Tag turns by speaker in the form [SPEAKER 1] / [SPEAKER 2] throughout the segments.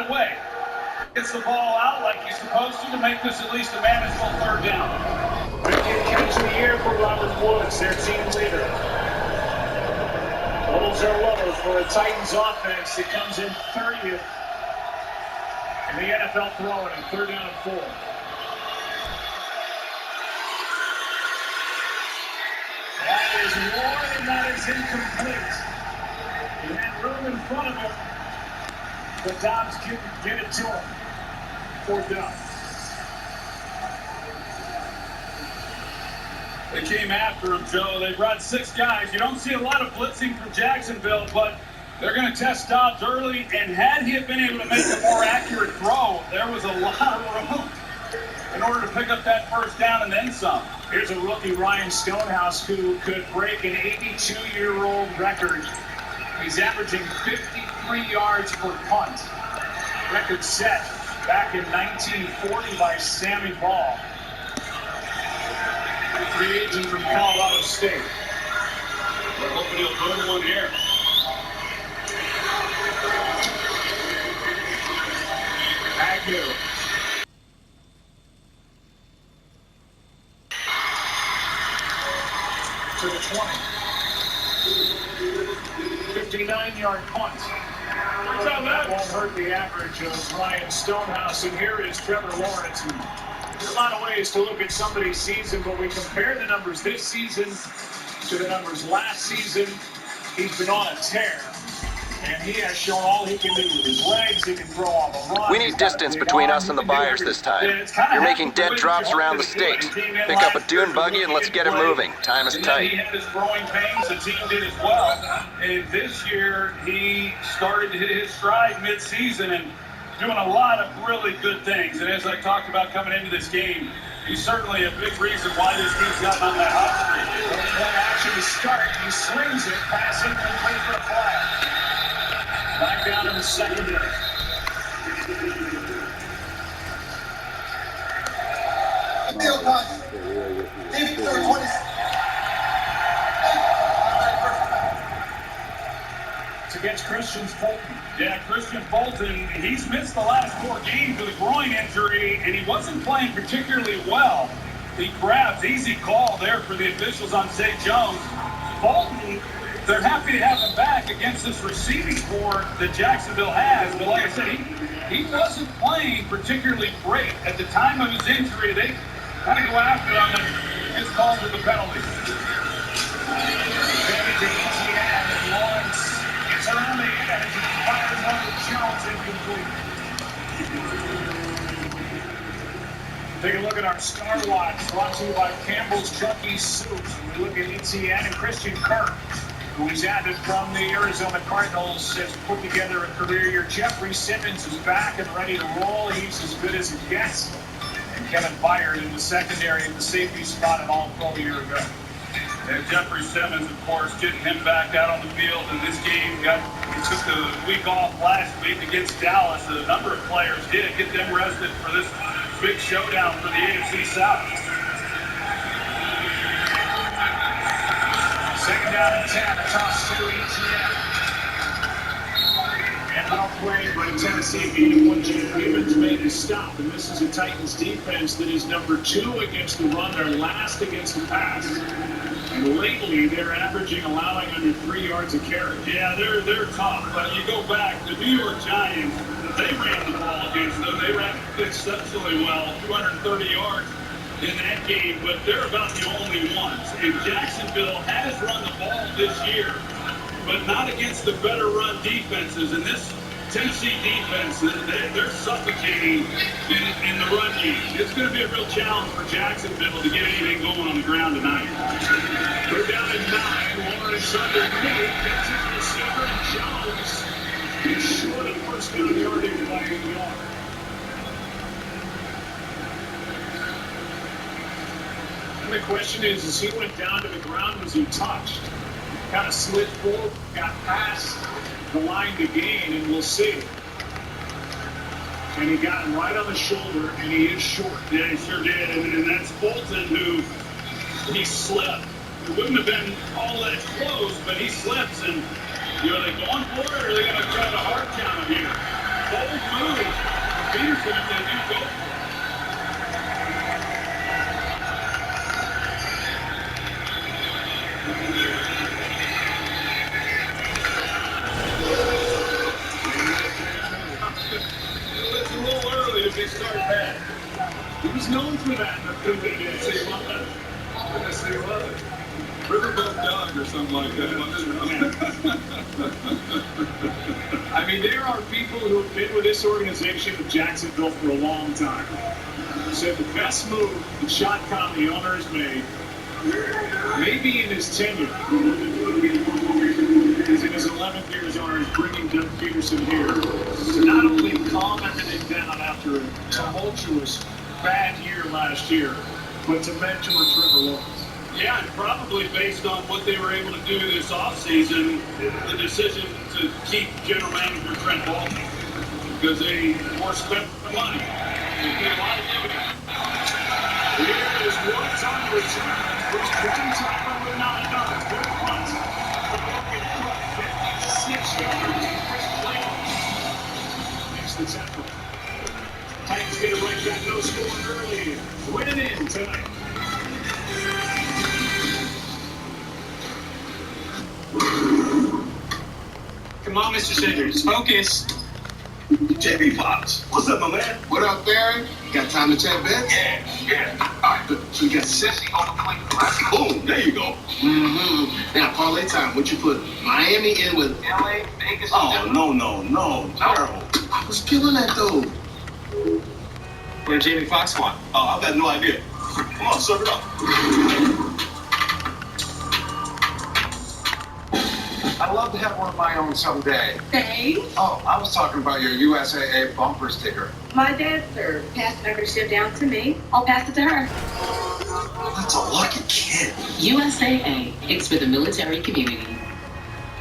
[SPEAKER 1] right away. Gets the ball out like he's supposed to make this at least a manageable third down.
[SPEAKER 2] Wicked catch of the year for Robert Woods, their team leader. Totals are low for a Titans offense that comes in 30th in the NFL throwing in 3rd down and 4. That is more than that is incomplete. He had room in front of him, but Dobbs couldn't get it to him. 4th down.
[SPEAKER 1] They came after him, Joe. They brought 6 guys. You don't see a lot of blitzing from Jacksonville, but they're going to test Dobbs early. And had he been able to make a more accurate throw, there was a lot of room in order to pick up that 1st down and then some.
[SPEAKER 2] Here's a rookie, Ryan Stonehouse, who could break an 82-year-old record. He's averaging 53 yards per punt. Record set back in 1940 by Sammy Ball. Free agent from Colorado State.
[SPEAKER 1] We're hoping he'll throw one here.
[SPEAKER 2] Agnew. To the 20. 59-yard punt. That won't hurt the average of Ryan Stonehouse. And here is Trevor Lawrence. There's a lot of ways to look at somebody's season, but we compare the numbers this season to the numbers last season. He's been on a tear, and he has shown all he can do with his legs. He can throw on the run.
[SPEAKER 3] We need distance between us and the buyers this time. You're making dead drops around the state. Pick up a dune buggy and let's get it moving. Time is tight.
[SPEAKER 1] He had his growing pains. The team did as well. And this year, he started to hit his stride mid-season and doing a lot of really good things. And as I talked about coming into this game, he's certainly a big reason why this team's gotten on that hot streak.
[SPEAKER 2] One action to start. He swings it, passing complete for a flag. Back down in the secondary.
[SPEAKER 4] Field pass. David, 20.
[SPEAKER 2] It's against Christian Fulton.
[SPEAKER 1] Yeah, Christian Fulton, he's missed the last 4 games with a groin injury, and he wasn't playing particularly well. He grabs, easy call there for the officials on Zay Jones. Fulton, they're happy to have him back against this receiving corps that Jacksonville has, but like I said, he wasn't playing particularly great. At the time of his injury, they kind of go after him, and his calls with the penalty.
[SPEAKER 2] Advantage to Etienne, and Lawrence gets around the edge and fires one with Jones incomplete. Take a look at our Star Watch, brought to you by Campbell's Chucky's Soups. We look at Etienne and Christian Kirk, who he's added from the Arizona Cardinals, has put together a career year. Jeffrey Simmons is back and ready to roll. He's as good as it gets. And Kevin Byard in the secondary at the safety spot an all-pro a year ago.
[SPEAKER 1] And Jeffrey Simmons, of course, getting him back out on the field in this game. He took the week off last week against Dallas. A number of players did get them rested for this big showdown for the AFC South.
[SPEAKER 2] 2nd down and 10, toss to Etienne. And well played by Tennessee, beating when Jake Gibbons made the stop. And this is a Titans defense that is number 2 against the run. They're last against the pass. And lately, they're averaging, allowing under 3 yards a carry.
[SPEAKER 1] Yeah, they're tough. But you go back, the New York Giants, they ran the ball against them. They ran exceptionally well, 230 yards in that game, but they're about the only ones. And Jacksonville has run the ball this year, but not against the better run defenses. And this Tennessee defense, they're suffocating in the run game. It's going to be a real challenge for Jacksonville to get anything going on the ground tonight.
[SPEAKER 2] They're down at 9. Lawrence underneath. Catches the receiver, and Jones is short of first down yardage by a yard. And the question is, as he went down to the ground, was he touched? Kind of slid forward, got past the line to gain, and we'll see. And he got him right on the shoulder, and he is short.
[SPEAKER 1] Yeah, he sure did. And that's Fulton, who he slipped. It wouldn't have been all that close, but he slips. And, are they going for it, or are they going to try to hard count him here? bold move. Peterson, if they do go for it. It's a little early to be starting bad. He was known for that in the NCAA. Riverboat Dog or something like that. I mean, there are people who have been with this organization in Jacksonville for a long time. Said the best move that Shot Khan, the owner, has made, maybe in his tenure, is in his 11th year as owner, is bringing Doug Peterson here to not only calm everything down after a tumultuous bad year last year, but to mentor Trevor Lawrence. Yeah, and probably based on what they were able to do this offseason, the decision to keep general manager Trent Baalke, because they more spent money. They paid a lot of dividends. Here is one-time return. First one-time number 9 yards. Good punt. The broken punt, 56 yards. Chris Blake makes the tackle. Titans get it right back, no scoring early. Winning in tonight.
[SPEAKER 2] Come on, Mr. Sanders, focus.
[SPEAKER 4] JB Fox. What's up, my man? What up, Barry? Got time to chat, Ben? Yeah. All right, good. So you got Sissy on the plate, right? Boom, there you go. Mm-hmm. Now, parlay time. What you put Miami in with LA, Vegas? Oh, no. Terrible. I was killing that, though.
[SPEAKER 2] What did JB Fox want?
[SPEAKER 4] Oh, I've got no idea. Come on, serve it up.
[SPEAKER 5] I'd love to have one of my own someday.
[SPEAKER 6] Thanks.
[SPEAKER 5] Oh, I was talking about your USAA bumper sticker.
[SPEAKER 6] My dad, sir, passed ownership down to me. I'll pass it to her.
[SPEAKER 4] That's a lucky kid.
[SPEAKER 7] USAA. It's for the military community.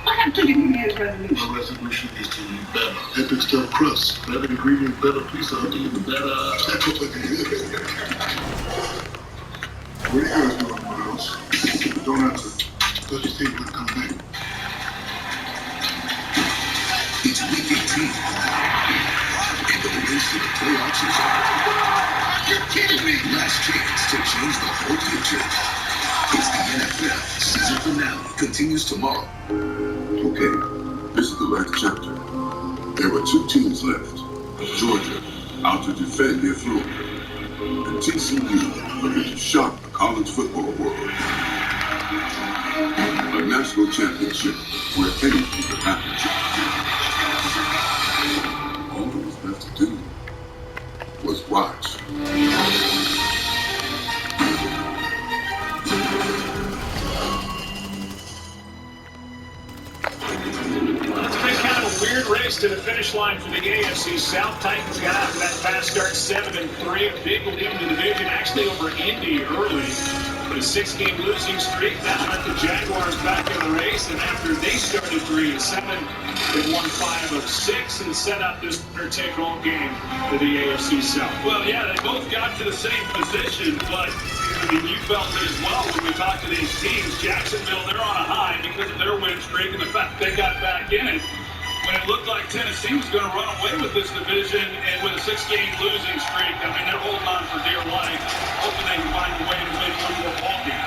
[SPEAKER 6] What happened to the New Year's resolution?
[SPEAKER 8] My resolution is to eat better. Epic stuffed crust. Better ingredient, better pizza, ultimately better. What are you guys doing, Miles? Don't answer. Does you think we'll come back?
[SPEAKER 9] It's week 18. And the race to the playoffs is on.
[SPEAKER 4] You're kidding me.
[SPEAKER 9] Last chance to change the whole picture. It's the NFL. Season finale continues tomorrow.
[SPEAKER 8] Okay, this is the last chapter. There were 2 teams left. Georgia, out to defend their floor. And TCU, looking to shock the college football world. A national championship where anything could happen. All that was left to do was watch.
[SPEAKER 2] It's been kind of a weird race to the finish line for the AFC South. Titans got out to that fast start, 7-3, a big lead in the division, actually over Indy early. But a 6-game losing streak now let the Jaguars back in the race, and after they started 3-7, they won 5 of 6 and set up this winner-take-all game for the AFC South.
[SPEAKER 1] Well, yeah, they both got to the same position, but I mean, you felt it as well when we talked to these teams. Jacksonville, they're on a high because of their win streak and the fact they got back in it when it looked like Tennessee was going to run away with this division, and with a 6-game losing streak, I mean, they're holding on for dear life, hoping they can find a way to win one more ball game.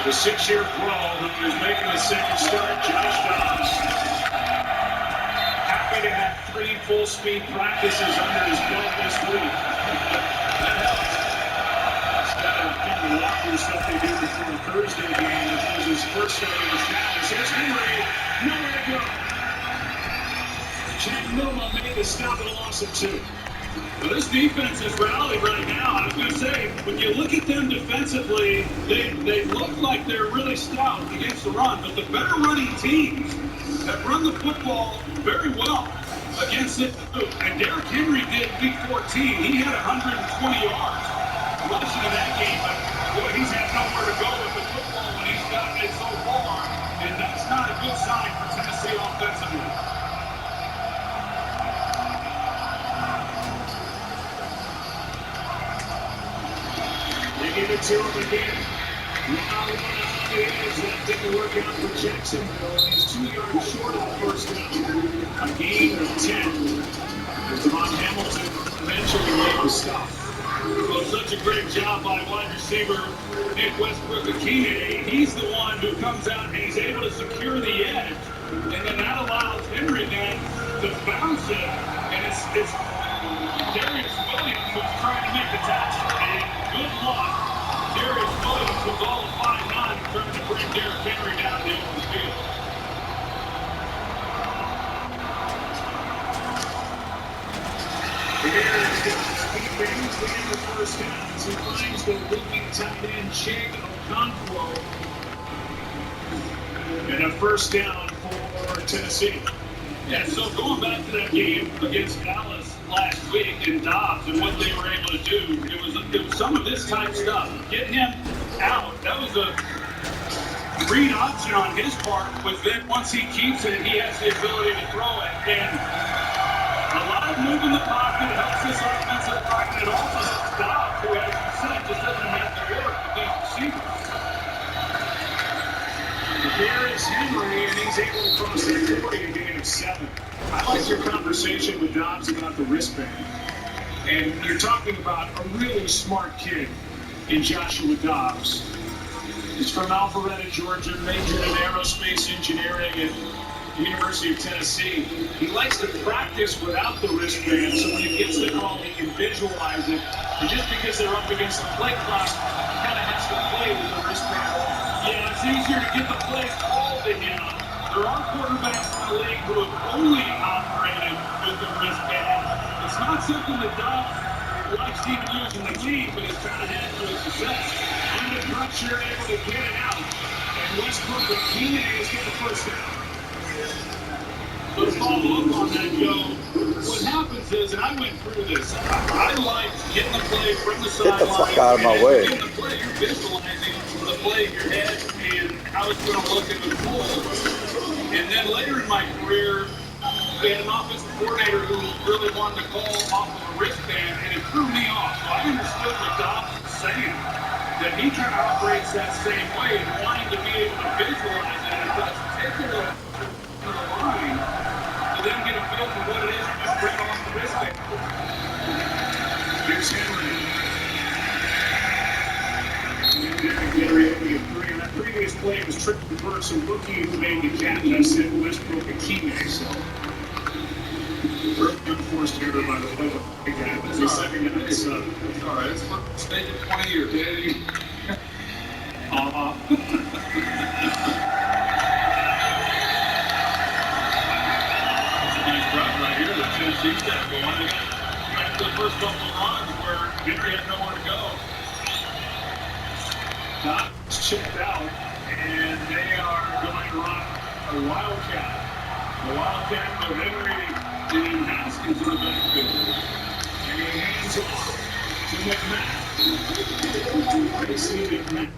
[SPEAKER 2] The 6-year pro who is making his second start, Josh Dobbs. Happy to have 3 full-speed practices under his belt this week. That helps. Instead of the walkers that they did before the Thursday game, which was his first start of his challenge. Here's Henry, nowhere to go. Chad Noma made the stop at a loss of 2.
[SPEAKER 1] Well, this defense is rallied right now. I was going to say, when you look at them defensively, they look like they're really stout against the run, but the better running teams have run the football very well against it. And Derrick Henry did week 14. He had 120 yards rushing in that game, but boy, he's had nowhere to go with the football when he's gotten it so far, and that's not a good sign for Tennessee offensively.
[SPEAKER 2] They give it to him again. Now the A's. That didn't work out for Jacksonville. He's 2 yards short of the first down. A gain of 10. As Devon Hamilton eventually made the stop.
[SPEAKER 1] Well, such a great job by wide receiver Nick Westbrook-Ikhine. He's the one who comes out and he's able to secure the edge. And then that allows Henry then to bounce it. And it's Darius Williams who's trying to make the tackle. And good luck. Darius Williams was all of 5'9", trying to bring Derrick Henry down the open field.
[SPEAKER 2] He brings the first down as he finds the rookie tight end Chig Okonkwo. And a first down for Tennessee.
[SPEAKER 1] Yeah, so going back to that game against Dallas last week in Dobbs and what they were able to do, it was some of this type stuff. Getting him out, that was a read option on his part, but then once he keeps it, he has the ability to throw it. And a lot of moving the pocket helps this offensive line, and it also helps Dobbs, who, as you said, just doesn't have the work with these receivers.
[SPEAKER 2] Here is Henry, and he's able to cross that 40, a gain of 7. I like your conversation with Dobbs about the wristband. And you're talking about a really smart kid in Joshua Dobbs. He's from Alpharetta, Georgia, majored in aerospace engineering at the University of Tennessee. He likes to practice without the wristband, so when he gets the call, he can visualize it. And just because they're up against the play clock, he kind of has to play with the wristband on.
[SPEAKER 1] Yeah, it's easier to get the plays called to him. There are quarterbacks in the league who have only operated with the wristband. It's not something that Dobbs likes to even use in the league, but he's kind of had to his success.
[SPEAKER 2] Under pressure, able to get it out. And Westbrook-Ikhine is getting the first down.
[SPEAKER 1] Let's follow up on that, Joe. What happens is, and I went through this, I like getting the play from the sideline.
[SPEAKER 10] Get the fuck out of my way.
[SPEAKER 1] Getting the play, you're visualizing the play in your head and how it's going to look in the pool. And then later in my career, we had an offensive coordinator who really wanted to call off of a wristband, and it threw me off. So I understood what Dobbs was saying, that he kind of operates that same way and wanting to be able to visualize it at that particular line. Then get a feel for what it is and just bring it off the wristband.
[SPEAKER 2] Here's Henry. And that previous play was Trippin Burks, a rookie who made the catch. I said Westbrook-Ikhine, so unforced error by the play. It's the second guy. It's all
[SPEAKER 1] right. It's made it 20 years. Right here, the Tennessee step going. They got the first couple of runs where Henry had nowhere to go.
[SPEAKER 2] Dobbs chipped out, and they are going to run a wildcat. A wildcat with Henry and Haskins in the backfield. And he hands off to McMahon. Tracy McMahon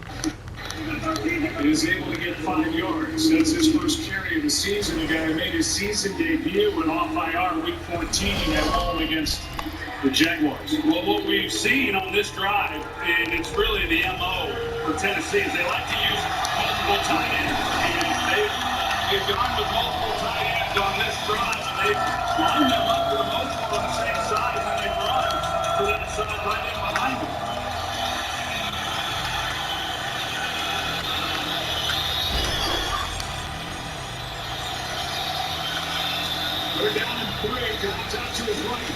[SPEAKER 2] is able to get 5 yards. That's his first carry of the season. The guy made his season debut and off IR week 14 at home against the Jaguars.
[SPEAKER 1] Well, what we've seen on this drive, and it's really the MO for Tennessee, is they like to use multiple tight ends. And they've gone with multiple tight ends on this drive, and they've lined them up for the most part on the same side when they run to that side right in behind them.
[SPEAKER 2] They're down in 3, comes out to his right.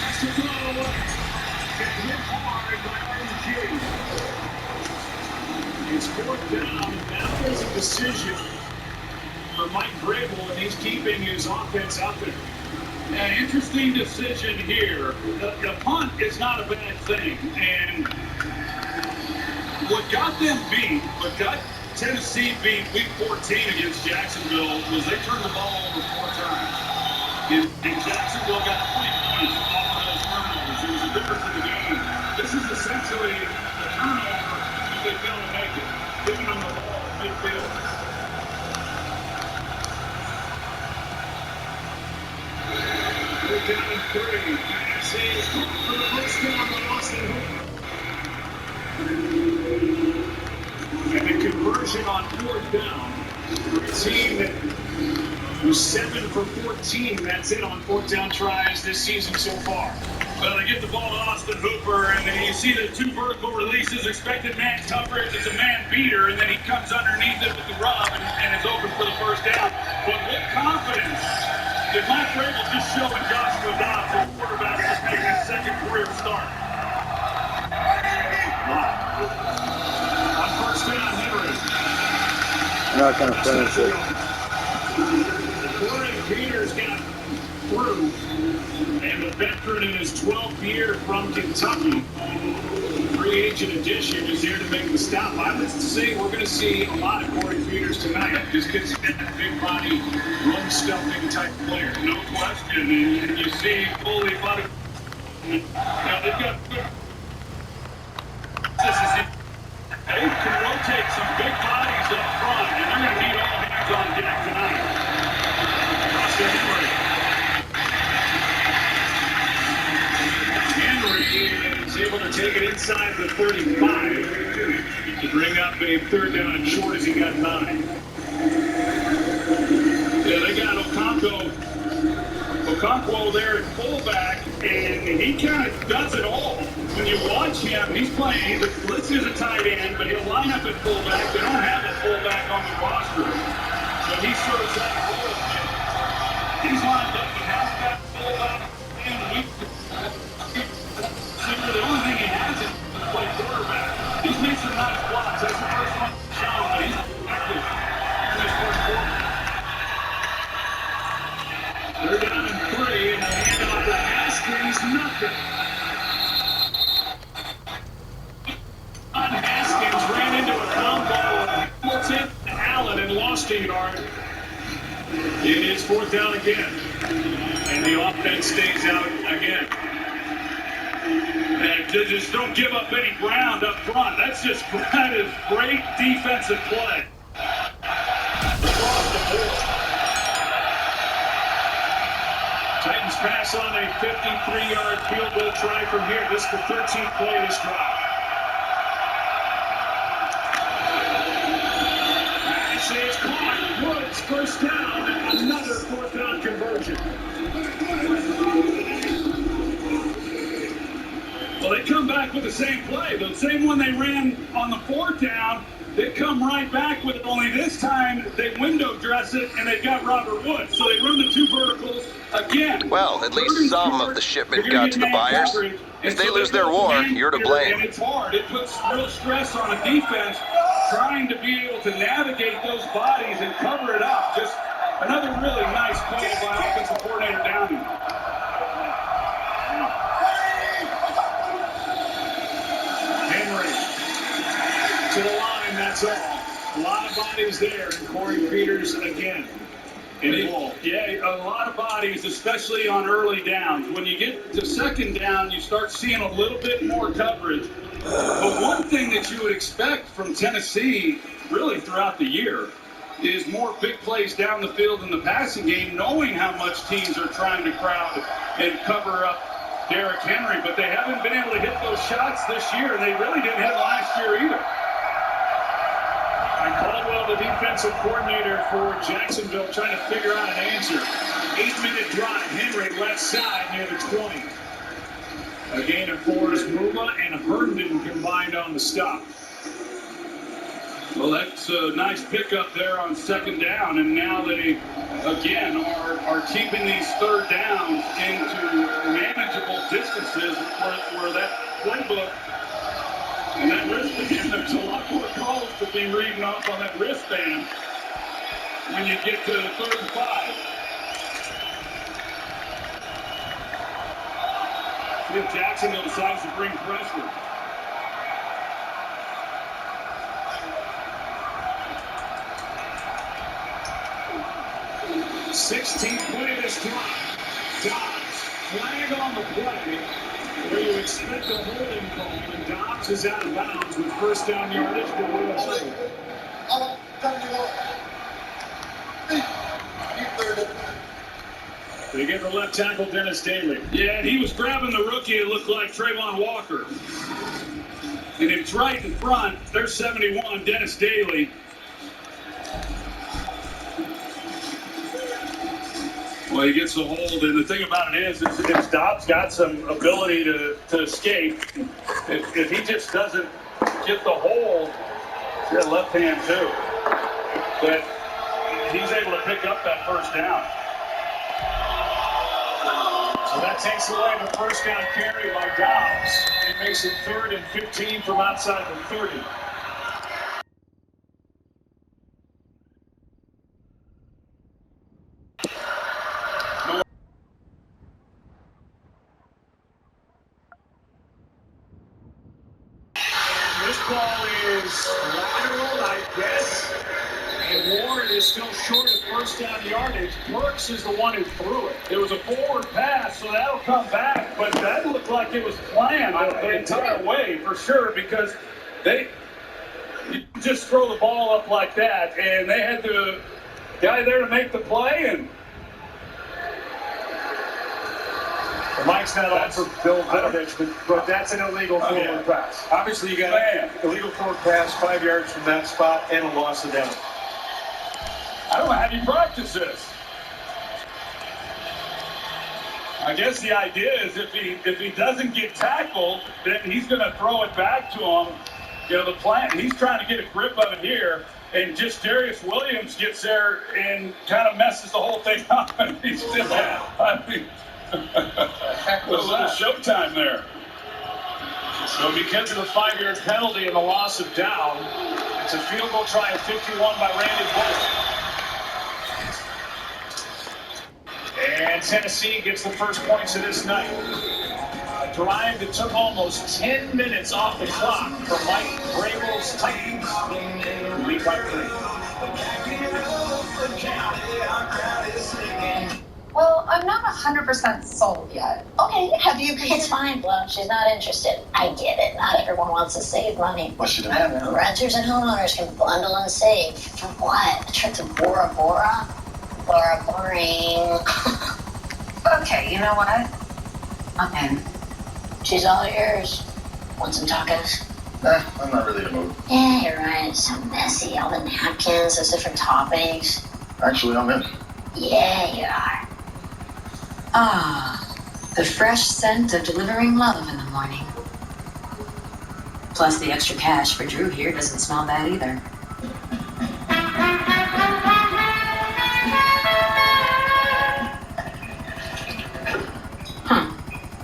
[SPEAKER 2] Has to throw right. Get hit hard by RG. It's 4th down. Now there's a decision for Mike Vrabel, and he's keeping his offense out there.
[SPEAKER 1] An interesting decision here. The punt is not a bad thing. And what got them beat, what got Tennessee beat week 14 against Jacksonville was they turned the ball over 4 times. And Jacksonville got 20 points off of those turnovers. It was a difference in the game. This is essentially a turnover if they fail to make it, giving them the ball in midfield.
[SPEAKER 2] They're down in 3. Says for the first down by Austin Hooper. And the conversion on 4th down for a team that was 7 for 14. That's it on 4th down tries this season so far.
[SPEAKER 1] Well, they get the ball to Austin Hooper, and then you see the 2 vertical releases, expected man coverage. It's a man beater, and then he comes underneath it with the rub and is open for the first down. But with confidence, did Mike Vrabel just show in Joshua Dobbs, the quarterback, just making his second career start?
[SPEAKER 2] On 1st down, Henry.
[SPEAKER 10] They're not going to finish it.
[SPEAKER 2] Corey Peters got through, and the veteran in his 12th year from Kentucky, free agent addition, is here to make the stop. I would say we're going to see a lot of Corey Peters tonight, just because he's that big body, run-stuffing type player.
[SPEAKER 1] No question. And you see fully body. Now they've got good. This is it. They can rotate some big bodies up front, and they're going to need all hands on deck tonight. Austin
[SPEAKER 2] Henry is able to take it inside the 35 to bring up a 3rd down and short as he got 9.
[SPEAKER 1] Yeah, they got Okonkwo there at fullback, and he kind of does it all. When you watch him, he's playing, this is a tight end, but he'll line up at fullback. They don't have a fullback on the roster, so he serves that role. He's lined up with halfback, fullback, and the only thing he has is to play quarterback. He's made some nice blocks. That's the first one shown, but he's active in his first quarter.
[SPEAKER 2] They're down in 3, and the handoff to Haskins, nothing. Haskins ran into a combo of Hamilton and Allen and lost a yard. It is 4th down again, and the offense stays out again.
[SPEAKER 1] And just don't give up any ground up front. That is great defensive play.
[SPEAKER 2] Across the board. Titans pass on a 53-yard field goal try from here. This is the 13th play of this drive. Is caught. Woods, 1st down, and another 4th down conversion.
[SPEAKER 1] Well, they come back with the same play. The same one they ran on the 4th down, they come right back with it, only this time they window dress it, and they've got Robert Woods. So they run the 2 verticals again.
[SPEAKER 3] Well, at least some of the shipment got to the buyers. If they lose their war, you're to blame.
[SPEAKER 1] And it's hard. It puts real stress on a defense trying to be able to navigate those bodies and cover it up. Just another really nice play by offensive coordinator Downing.
[SPEAKER 2] Henry to the line, that's all. A lot of bodies there, and Corey Peters again involved.
[SPEAKER 1] Yeah, a lot of bodies, especially on early downs. When you get to 2nd down, you start seeing a little bit more coverage. But one thing that you would expect from Tennessee, really throughout the year, is more big plays down the field in the passing game, knowing how much teams are trying to crowd and cover up Derrick Henry. But they haven't been able to hit those shots this year, and they really didn't hit last year either.
[SPEAKER 2] And Caldwell, the defensive coordinator for Jacksonville, trying to figure out an answer. 8-minute drive. Henry left side near the 20. A gain of 4 is Mula and Herndon combined on the stop.
[SPEAKER 1] Well, that's a nice pickup there on 2nd down, and now they, again, are keeping these 3rd downs into manageable distances where that playbook and that wristband, there's a lot more calls to be reading off on that wristband when you get to the 3rd and 5.
[SPEAKER 2] If Jacksonville decides to bring pressure. Sixteenth play this time. Dobbs, flag on the play, where you expect a holding call, and Dobbs is out of bounds with 1st down yardage, but we'll hold. They get the left tackle, Dennis Daly.
[SPEAKER 1] Yeah, he was grabbing the rookie. It looked like Trayvon Walker. And it's right in front. There's 71, Dennis Daly. Well, he gets the hold, and the thing about it is Dobbs got some ability to escape. If he just doesn't get the hold, he's got left hand too. But he's able to pick up that first down.
[SPEAKER 2] So that takes away the first down carry by Dobbs. It makes it 3rd and 15 from outside the 30. This ball is lateral, I guess. And Warren is still short of first down yardage. Burks is the one who threw it.
[SPEAKER 1] It was a forward pass, so that'll come back. But that looked like it was planned the entire way for sure, because you just throw the ball up like that, and they had the guy there to make the play. And
[SPEAKER 2] Mike's not on for Bill Vinovich, but that's an illegal forward pass.
[SPEAKER 11] Obviously, you got an illegal forward pass 5 yards from that spot and a loss of down.
[SPEAKER 1] I don't know how you practice this. I guess the idea is if he doesn't get tackled, then he's going to throw it back to him. You know, the plan. He's trying to get a grip of it here, and just Darius Williams gets there and kind of messes the whole thing up. And he's still, I mean, a little showtime there.
[SPEAKER 2] So because of the 5-yard penalty and the loss of down, it's a field goal try at 51 by Randy Bullock. And Tennessee gets the first points of this night. A drive that took almost 10 minutes off the clock for Mike Vrabel's Titans. Lead by 3.
[SPEAKER 12] Well, I'm not 100% sold yet.
[SPEAKER 13] Okay, have you? It's fine, Flo. She's not interested. I get it. Not everyone wants to save money.
[SPEAKER 5] What's she doing?
[SPEAKER 13] I don't know. Renters and homeowners can bundle and save. For what? A trip to Bora Bora? Bora Boring.
[SPEAKER 12] Okay, you know what? I'm in.
[SPEAKER 13] She's all yours. Want some tacos?
[SPEAKER 5] I'm not really in the mood.
[SPEAKER 13] Yeah, you're right. It's so messy. All the napkins, those different toppings.
[SPEAKER 5] Actually, I'm in.
[SPEAKER 13] Yeah, you are.
[SPEAKER 14] Ah, the fresh scent of delivering love in the morning. Plus the extra cash for Drew here doesn't smell bad either.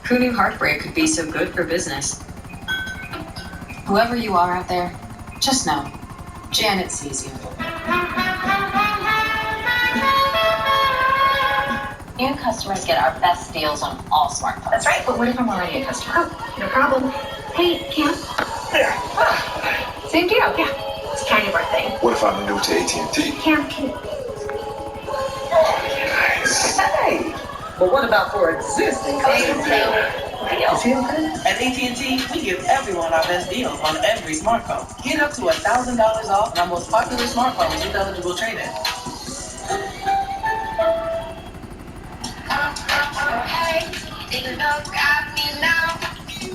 [SPEAKER 14] Who knew heartbreak could be so good for business? Whoever you are out there, just know, Janet sees you.
[SPEAKER 12] New customers get our best deals on all smartphones. That's right, but what if I'm already a customer? Oh, no problem. Hey, Cam.
[SPEAKER 5] Yeah.
[SPEAKER 12] Same deal. Yeah. It's kind of our thing.
[SPEAKER 5] What if I'm new to AT&T?
[SPEAKER 12] Cam, can you...
[SPEAKER 5] Nice.
[SPEAKER 15] Hey, but what about for existing customers?
[SPEAKER 12] Deal.
[SPEAKER 15] Is he okay? At AT&T, we give everyone our best deals on every smartphone. Get up to $1,000 off on our most popular smartphones with eligible trade-in.
[SPEAKER 16] Hey, take a look at me now.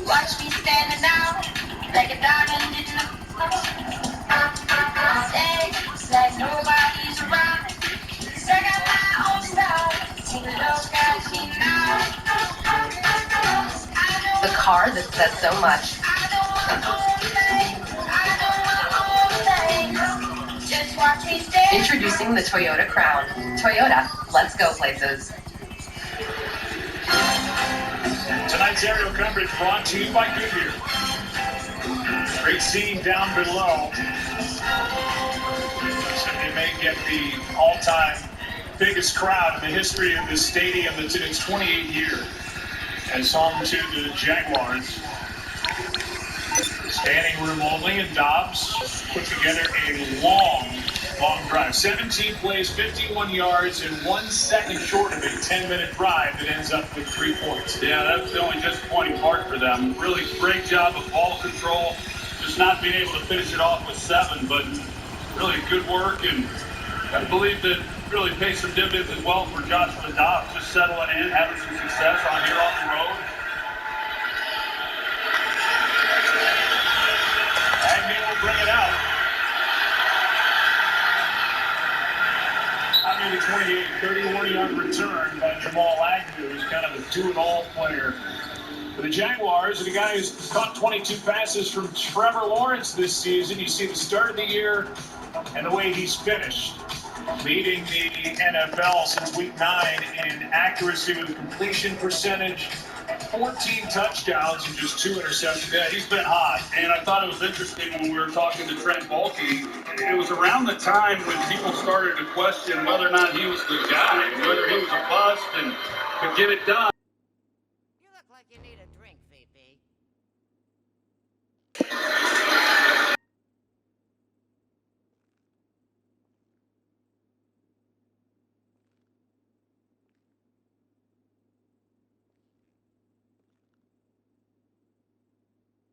[SPEAKER 16] Watch me standing out like a diamond in the it's like nobody's around. 'Cause I got my own style. Take a look at me now.
[SPEAKER 12] The car that says so much.
[SPEAKER 16] I don't want own things. Just watch me stand.
[SPEAKER 12] Introducing the Toyota Crown. Toyota, let's go places.
[SPEAKER 2] Tonight's aerial coverage brought to you by Goodyear. Great scene down below. They may get the all-time biggest crowd in the history of this stadium that's in its 28th year as home to the Jaguars. Standing room only, and Dobbs put together a long drive. 17 plays, 51 yards, and 1 second short of a 10-minute drive that ends up with 3 points.
[SPEAKER 1] Yeah, that's the only disappointing part for them. Really great job of ball control, just not being able to finish it off with 7, but really good work, and I believe that really pays some dividends as well for Joshua Dobbs, just settling in, having some success on here on the road.
[SPEAKER 2] 31-yard return by Jamal Agnew, who's kind of a do-it-all player for the Jaguars. And a guy who's caught 22 passes from Trevor Lawrence this season. You see the start of the year and the way he's finished, leading the NFL since week 9 in accuracy with completion percentage, 14 touchdowns and just 2 interceptions.
[SPEAKER 1] Yeah, he's been hot. And I thought it was interesting when we were talking to Trent Baalke. It was around the time when people started to question whether or not he was the guy, whether he was a bust and could get it done.
[SPEAKER 17] You look like you need a drink, VP.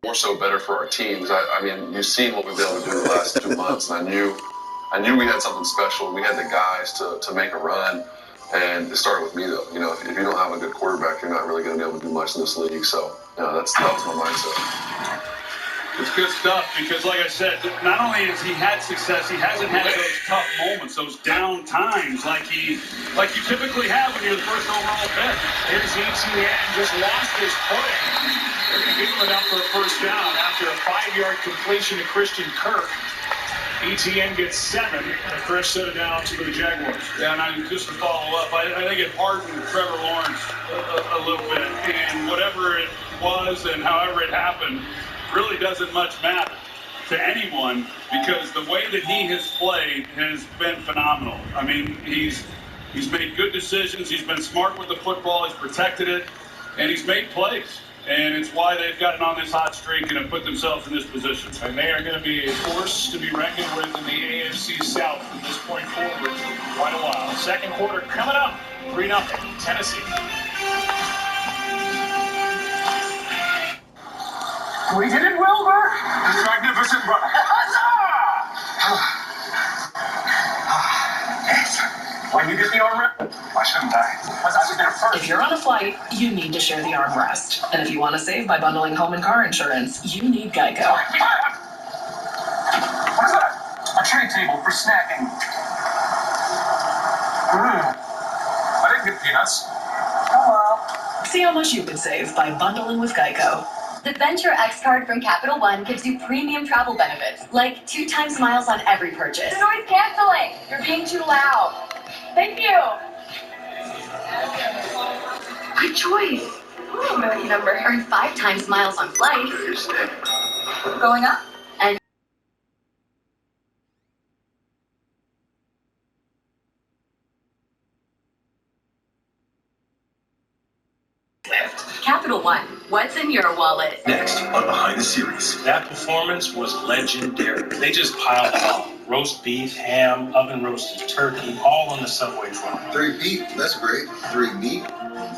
[SPEAKER 18] More so better for our teams. I mean, you've seen what we've been able to do the last 2 months, and I knew we had something special. We had the guys to make a run, and it started with me, though. You know, if you don't have a good quarterback, you're not really going to be able to do much in this league. So, that was my mindset.
[SPEAKER 1] It's good stuff because, like I said, not only has he had success, he hasn't had those tough moments, those down times like you typically have when you're the first overall pick.
[SPEAKER 2] Here's ETN, just lost his footing. They're going to give him it up for a first down after a 5-yard completion to Christian Kirk. ETN gets 7, a fresh set of downs for the Jaguars.
[SPEAKER 1] Yeah, and just to follow up, I think it hardened Trevor Lawrence a little bit, and whatever it was and however it happened really doesn't much matter to anyone because the way that he has played has been phenomenal. I mean, he's made good decisions, he's been smart with the football, he's protected it, and he's made plays. And it's why they've gotten on this hot streak and have put themselves in this position.
[SPEAKER 2] And they are going to be a force to be reckoned with in the AFC South from this point forward for quite a while. Second quarter coming up, 3-0, Tennessee. We did it, Wilbur.
[SPEAKER 4] It's magnificent, brother.
[SPEAKER 2] When you get the armrest, why shouldn't I? Because I was there first.
[SPEAKER 15] If you're on a flight, you need to share the armrest. And if you want to save by bundling home and car insurance, you need Geico.
[SPEAKER 2] What is that? A tray table for snacking. I didn't get peanuts.
[SPEAKER 15] Oh well. See how much you can save by bundling with Geico.
[SPEAKER 12] The Venture X card from Capital One gives you premium travel benefits, like 2 times miles on every purchase.
[SPEAKER 6] The noise canceling. You're being too loud. Thank you.
[SPEAKER 12] Good choice. Ooh, my lucky number. Earn 5 times miles on flights. Going up. And Capital One. What's in your wallet?
[SPEAKER 9] Next on Behind the Series.
[SPEAKER 19] That performance was legendary. They just piled it on. Roast beef, ham, oven roasted turkey, all on the Subway truck.
[SPEAKER 9] 3 beef, that's great. 3 meat,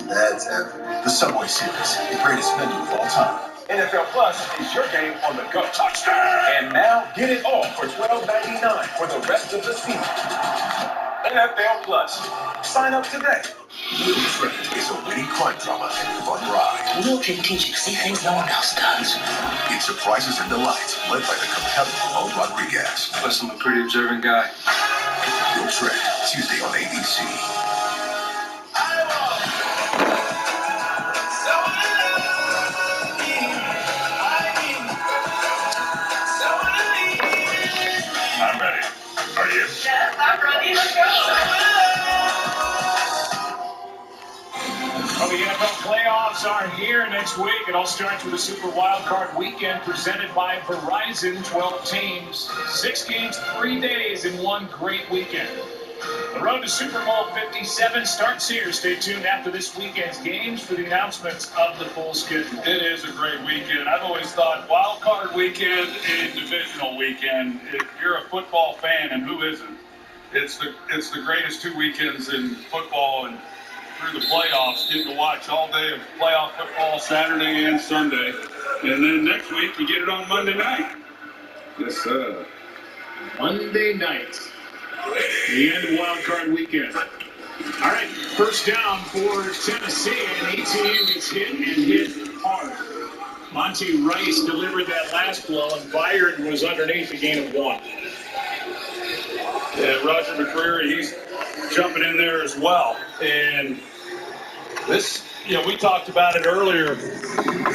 [SPEAKER 9] that's epic. The Subway Series, the greatest menu of all time.
[SPEAKER 2] NFL Plus is your game on the go. Touchdown! And now get it all for $12.99 for the rest of the season. NFL Plus. Sign up today.
[SPEAKER 9] Will Friend is a witty crime drama and fun ride.
[SPEAKER 15] Will can teach you to see things no one else does.
[SPEAKER 9] It surprises and delights, led by the compelling Ramon Rodriguez.
[SPEAKER 18] Plus, I'm a pretty observant guy.
[SPEAKER 9] Will Friend, Tuesday on ABC.
[SPEAKER 2] I'm ready. Are you?
[SPEAKER 6] Yes, I'm ready. Let's go.
[SPEAKER 2] Well, the NFL playoffs are here next week. It all starts with a Super Wildcard Weekend presented by Verizon. 12 teams, 6 games, 3 days in one great weekend. The road to Super Bowl 57 starts here. Stay tuned after this weekend's games for the announcements of the full schedule.
[SPEAKER 1] It is a great weekend. I've always thought wild card weekend and divisional weekend. If you're a football fan, and who isn't, it's the greatest 2 weekends in football and through the playoffs. Getting to watch all day of playoff football Saturday and Sunday, and then next week we get it on Monday night. Yes, sir.
[SPEAKER 2] Monday night. The end of Wild Card Weekend. All right, first down for Tennessee, and ETN gets hit and hit hard. Monty Rice delivered that last blow, and Byard was underneath a gain of 1.
[SPEAKER 1] Yeah, Roger McCreary, he's jumping in there as well. And this, we talked about it earlier,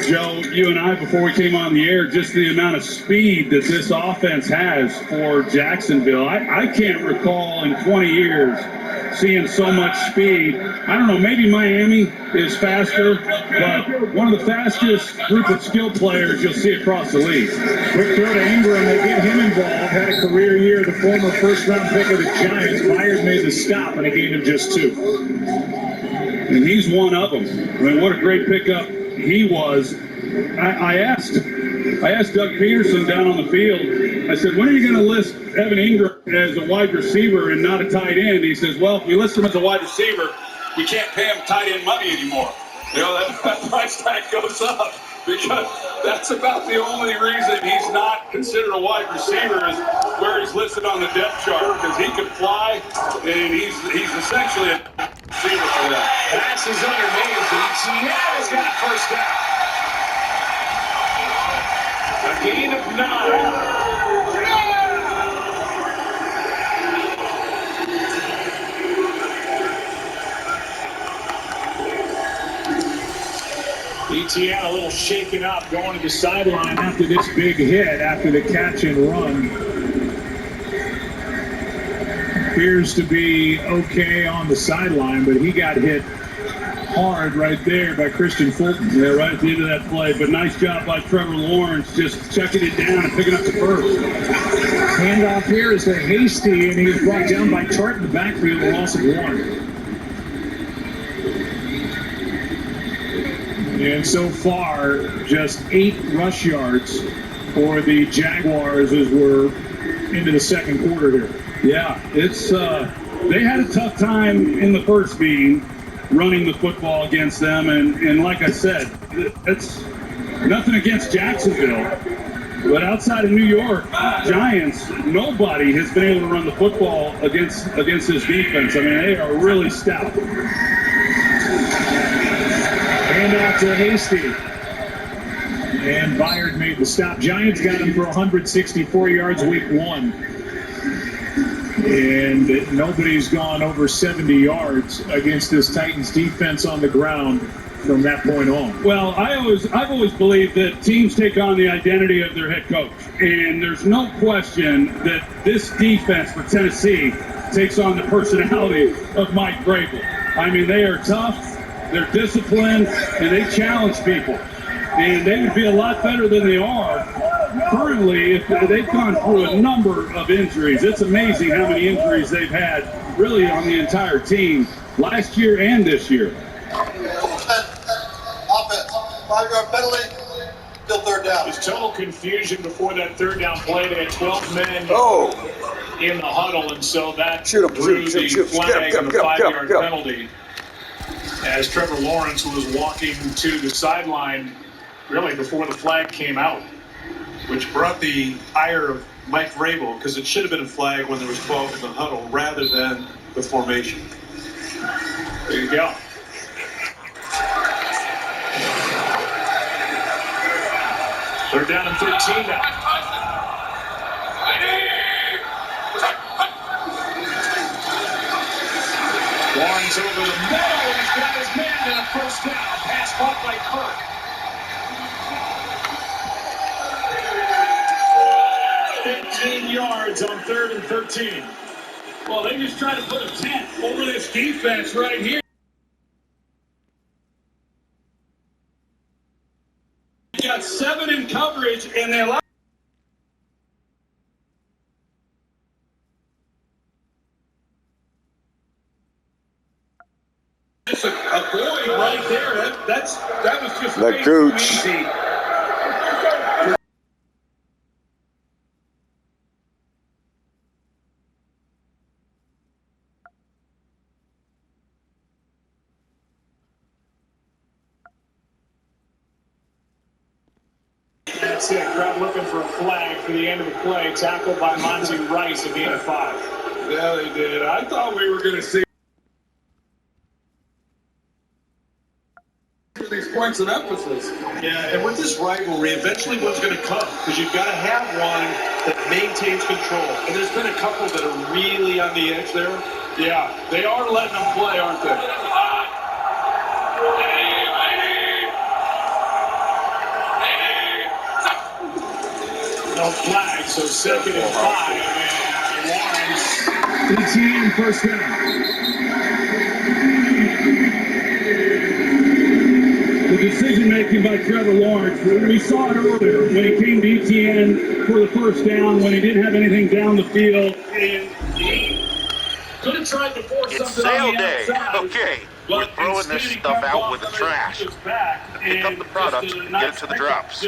[SPEAKER 1] Joe, you and I, before we came on the air, just the amount of speed that this offense has for Jacksonville. I can't recall in 20 years seeing so much speed. I don't know, maybe Miami is faster, but one of the fastest group of skill players you'll see across the league. Quick throw to Ingram, they get him involved, had a career year, the former first-round pick of the Giants. Byard made the stop in a game of just 2. And he's one of them. I mean, what a great pickup he was. I asked Doug Peterson down on the field, I said, when are you going to list Evan Ingram as a wide receiver and not a tight end? He says, well, if we list him as a wide receiver, we can't pay him tight end money anymore. That price tag goes up because that's about the only reason he's not considered a wide receiver is where he's listed on the depth chart, because he can fly and he's essentially a receiver for that.
[SPEAKER 2] Pass is underneath, and Seattle's got a first down. A gain of 9. Etienne a little shaken up going to the sideline after this big hit, after the catch and run. Appears to be okay on the sideline, but he got hit hard right there by Christian Fulton. Yeah, right at the end of that play. But nice job by Trevor Lawrence just chucking it down and picking up the first. Handoff here is to Hasty, and he's brought down by Tart in the backfield, a loss of 1. And so far, just 8 rush yards for the Jaguars as we're into the second quarter here. Yeah, it's they had a tough time in the first meeting running the football against them, and like I said, it's nothing against Jacksonville, but outside of New York Giants, nobody has been able to run the football against this defense. I mean, they are really stout. Hand out to Hasty. And Byard made the stop. Giants got him for 164 yards week 1. And nobody's gone over 70 yards against this Titans defense on the ground from that point on.
[SPEAKER 1] Well, I've always believed that teams take on the identity of their head coach. And there's no question that this defense for Tennessee takes on the personality of Mike Vrabel. I mean, they are tough. They're disciplined, and they challenge people. And they would be a lot better than they are currently if they've gone through a number of injuries. It's amazing how many injuries they've had, really, on the entire team last year and this year.
[SPEAKER 5] Offense, 5-yard penalty, still third down.
[SPEAKER 2] There's total confusion before that third down play. They had 12 men in the huddle, and so that drew the flag and the 5-yard penalty. As Trevor Lawrence was walking to the sideline really before the flag came out, which brought the ire of Mike Vrabel, because it should have been a flag when there was 12 in the huddle rather than the formation. There you go. They're down in 13 now. Lawrence over the middle, and he's got his man in a first down. Pass caught by Kirk. Yards on 3rd and 13.
[SPEAKER 1] Well, they just tried to put a tent over this defense right here. You got 7 in coverage, and they allow. Just a void right there. That was just
[SPEAKER 10] the coach.
[SPEAKER 2] That's it. Crowd looking for a flag for the end of the play. Tackled by Monty Rice, a gain of 5.
[SPEAKER 1] Yeah, they did. I thought we were going to see these points of emphasis.
[SPEAKER 19] Yeah, and with this rivalry, eventually one's going to come, because you've got to have one that
[SPEAKER 11] maintains control. And there's been a couple that are really on the edge there.
[SPEAKER 2] Yeah, they are letting them play, aren't they? No flag, so 2nd and 5. And Lawrence. ETN first down. The decision making by Trevor Lawrence, we saw it earlier when he came to ETN for the first down, when he didn't have anything down the field, and he could have tried to force something on the outside.
[SPEAKER 20] Okay, we're throwing this stuff out with the trash. Pick up the product and get it to the drops.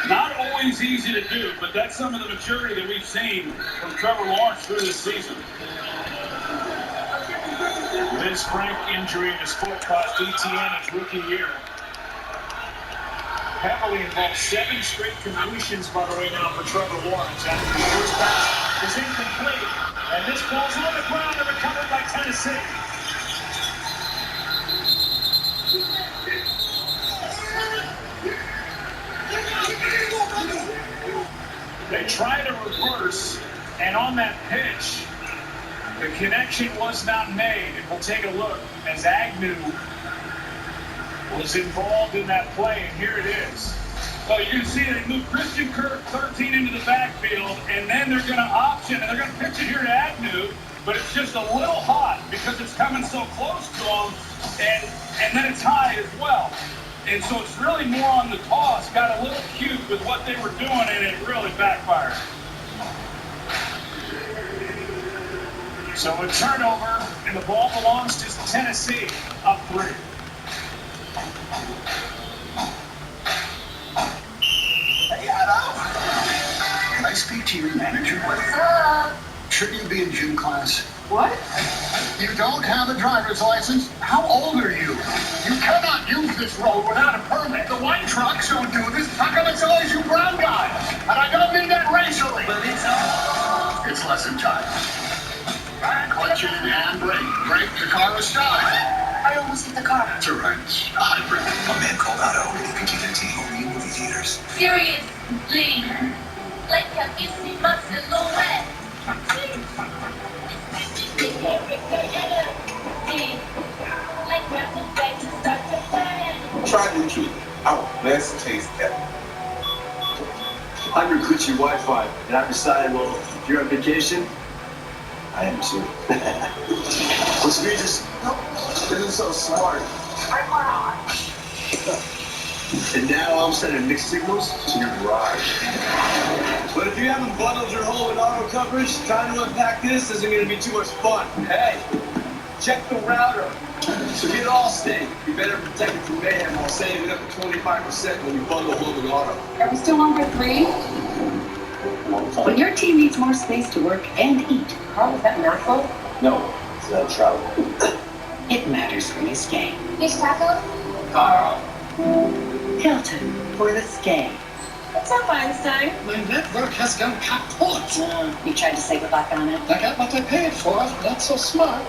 [SPEAKER 2] Not always easy to do, but that's some of the maturity that we've seen from Trevor Lawrence through this season. This Frank injury in his foot cost ETN his rookie year. Heavily involved, 7 straight completions, by the way, now for Trevor Lawrence. After the first pass is incomplete, and this ball's on the ground and recovered by Tennessee. They try to reverse, and on that pitch, the connection was not made. And we'll take a look as Agnew was involved in that play, and here it is. Well, you can see they move Christian Kirk 13 into the backfield, and then they're going to option, and they're going to pitch it here to Agnew, but it's just a little hot because it's coming so close to him, and then it's high as well. And so it's really more on the toss, got a little cute with what they were doing, and it really backfired. So a turnover, and the ball belongs to Tennessee, up 3.
[SPEAKER 9] Hey, Otto. Can I speak to your manager? What's up? Shouldn't you be in gym class?
[SPEAKER 12] What?
[SPEAKER 9] You don't have a driver's license? How old are you? You cannot use this road without a permit. The white trucks don't do this. How come it's always you brown guys? And I don't mean that racially. But it's lesson time. Back, clutch it in handbrake. Brake, the car will start.
[SPEAKER 12] I almost hit the car.
[SPEAKER 9] It's all right. It's a hybrid. A man called Otto. APT only in movie theaters.
[SPEAKER 16] Seriously, like a busy silhouette.
[SPEAKER 21] Try new Truly, our best taste ever.
[SPEAKER 22] I'm your Gucci Wi-Fi, and I've decided, well, if you're on vacation, I am too. What's Regis? This is so smart. And now all of a sudden mixed signals to your garage.
[SPEAKER 21] But if you haven't bundled your home with auto coverage, trying to unpack this isn't going to be too much fun. Hey, check the router. So get Allstate. You better protect it from mayhem while saving up to 25% when you bundle home with auto.
[SPEAKER 14] Are we still on for 3? When your team needs more space to work and eat.
[SPEAKER 12] Carl, is that mouthful?
[SPEAKER 22] No, it's trout.
[SPEAKER 14] It matters for this game.
[SPEAKER 16] Fish taco?
[SPEAKER 22] Carl.
[SPEAKER 14] Hilton for the skate.
[SPEAKER 12] What's up, Einstein?
[SPEAKER 9] My network has gone kaput.
[SPEAKER 14] You tried to save a buck on it?
[SPEAKER 9] I got what I paid for. Not so smart.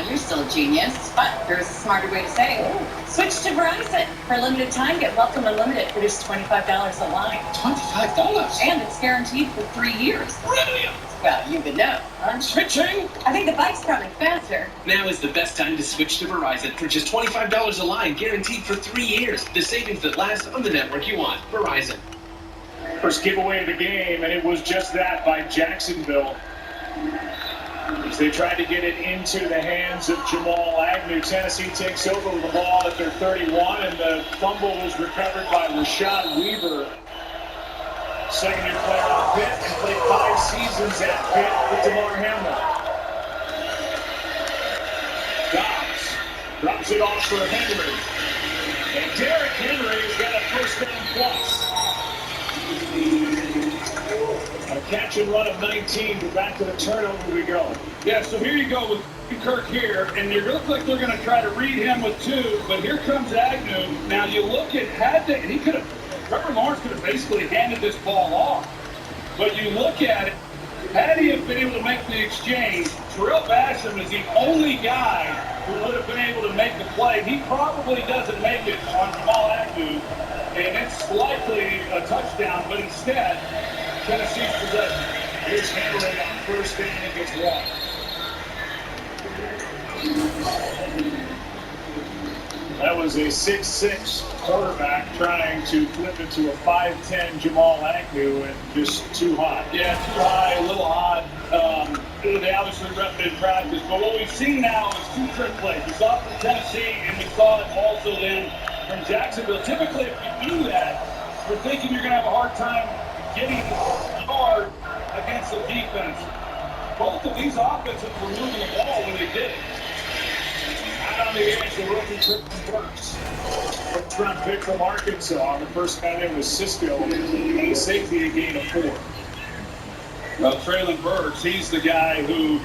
[SPEAKER 14] You're still a genius, but there's a smarter way to say it. Switch to Verizon. For a limited time, get Welcome Unlimited for just $25 a line.
[SPEAKER 9] $25?
[SPEAKER 14] And it's guaranteed for 3 years.
[SPEAKER 9] Brilliant!
[SPEAKER 14] Well, you would know.
[SPEAKER 9] I'm switching.
[SPEAKER 14] I think the bike's coming faster.
[SPEAKER 23] Now is the best time to switch to Verizon for just $25 a line, guaranteed for 3 years. The savings that last on the network you want. Verizon.
[SPEAKER 2] First giveaway of the game, and it was just that by Jacksonville. As they tried to get it into the hands of Jamal Agnew, Tennessee takes over with the ball at their 31, and the fumble was recovered by Rashad Weaver. Second-year player on Pitt, and played 5 seasons at Pitt with DeMar Hamlin. Dobbs drops it off for Henry. And Derrick Henry has got a first down plus. A catch and run of 19, but back to the turnover we go. Yeah, so here you go with Kirk here, and it looks like they're going to try to read him with 2, but here comes Agnew. Now you look at, Trevor Lawrence could have basically handed this ball off, but you look at it, had he have been able to make the exchange, Terrell Basham is the only guy who would have been able to make the play. He probably doesn't make it on Jamal Agnew, and it's likely a touchdown, but instead, Tennessee's possession. Here's Henry on first down and gets one. That was a 6'6" quarterback trying to flip it to a 5'10" Jamal Agnew, and just too hot. Yeah, too high, a little hot. They obviously repped it in practice, but what we've seen now is two trick plays. We saw it from Tennessee, and we saw it also then from Jacksonville. Typically, if you do that, we're thinking you're going to have a hard time getting hard against the defense. Both of these offenses were moving the ball when they did it. Out on the edge, the rookie Christian Burks. First round pick from Arkansas. The first guy there was Cisco, and the safety a gain of 4. Well, Traylon Burks, he's the guy who,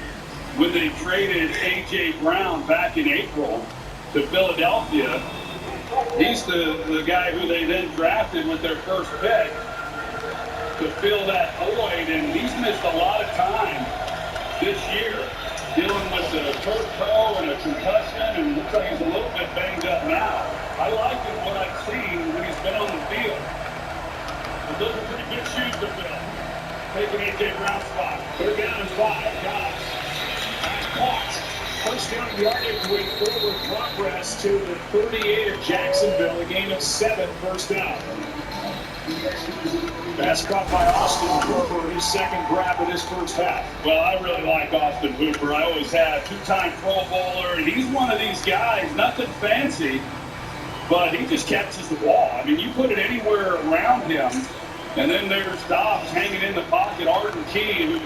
[SPEAKER 2] when they traded A.J. Brown back in April to Philadelphia, he's the guy who they then drafted with their first pick to fill that void, and he's missed a lot of time this year, dealing with the turf toe and a concussion, and looks like he's a little bit banged up now. I like what I've seen when he's been on the field. But those are pretty good shoes to fill. Taking A.J. Brown's spot. Put it down in 5. Got it. Caught. First down yardage with forward progress to the 38 of Jacksonville. A gain of 7, first down. Pass caught by Austin Hooper, his second grab of this first half. Well, I really like Austin Hooper. I always have. 2-time Pro Bowler, and he's one of these guys, nothing fancy, but he just catches the ball. I mean, you put it anywhere around him, and then there's Dobbs hanging in the pocket, Arden Key, who's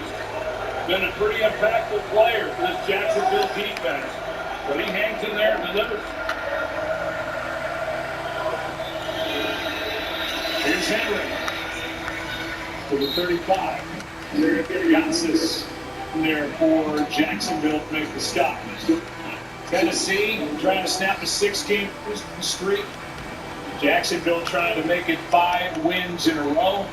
[SPEAKER 2] been a pretty impactful player for this Jacksonville defense. But he hangs in there and delivers. Here's Henry for the 35. Yancey there for Jacksonville to make the stop. Tennessee trying to snap a 6-game streak. Jacksonville trying to make it 5 wins in a row.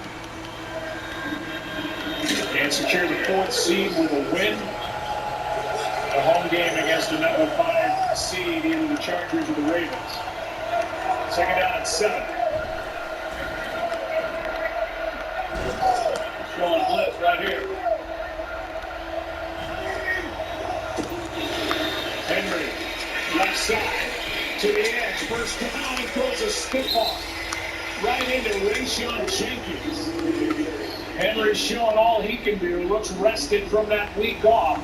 [SPEAKER 2] And secure the 4th seed with a win. A home game against the number 5 seed, either the Chargers or the Ravens. Second down at 7. Showing blitz right here. Henry, left side to the edge. First down, he throws a spitball right into Rayshon Jenkins. Henry's showing all he can do. Looks rested from that week off.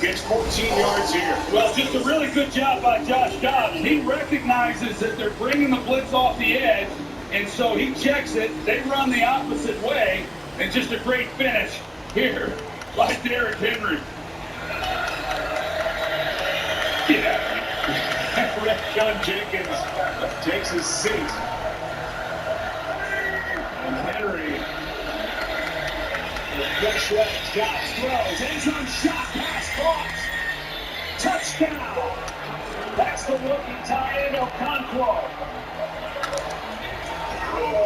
[SPEAKER 2] Gets 14 yards here. Well, just a really good job by Josh Dobbs. He recognizes that they're bringing the blitz off the edge, and so he checks it. They run the opposite way, and just a great finish here by Derrick Henry. Yeah. Rayshon Jenkins takes his seat. And Henry, the fresh left, Dobbs throws, end zone shot, pass, caught, touchdown. That's the rookie tie-in Okonkwo.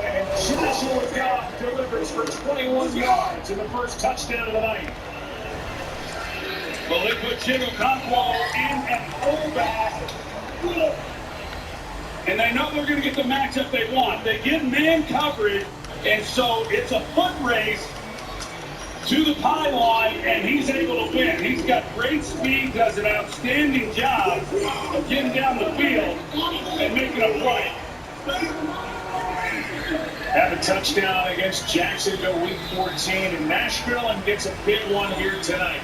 [SPEAKER 2] And Joshua Dobbs delivers for 21 yards in the first touchdown of the night. Well, they put Chig Okonkwo in at fullback. And they know they're going to get the matchup they want. They get man coverage, and so it's a foot race to the pylon, and he's able to win. He's got great speed, does an outstanding job of getting down the field and making a play. Have a touchdown against Jacksonville week 14 in Nashville, and gets a big one here tonight.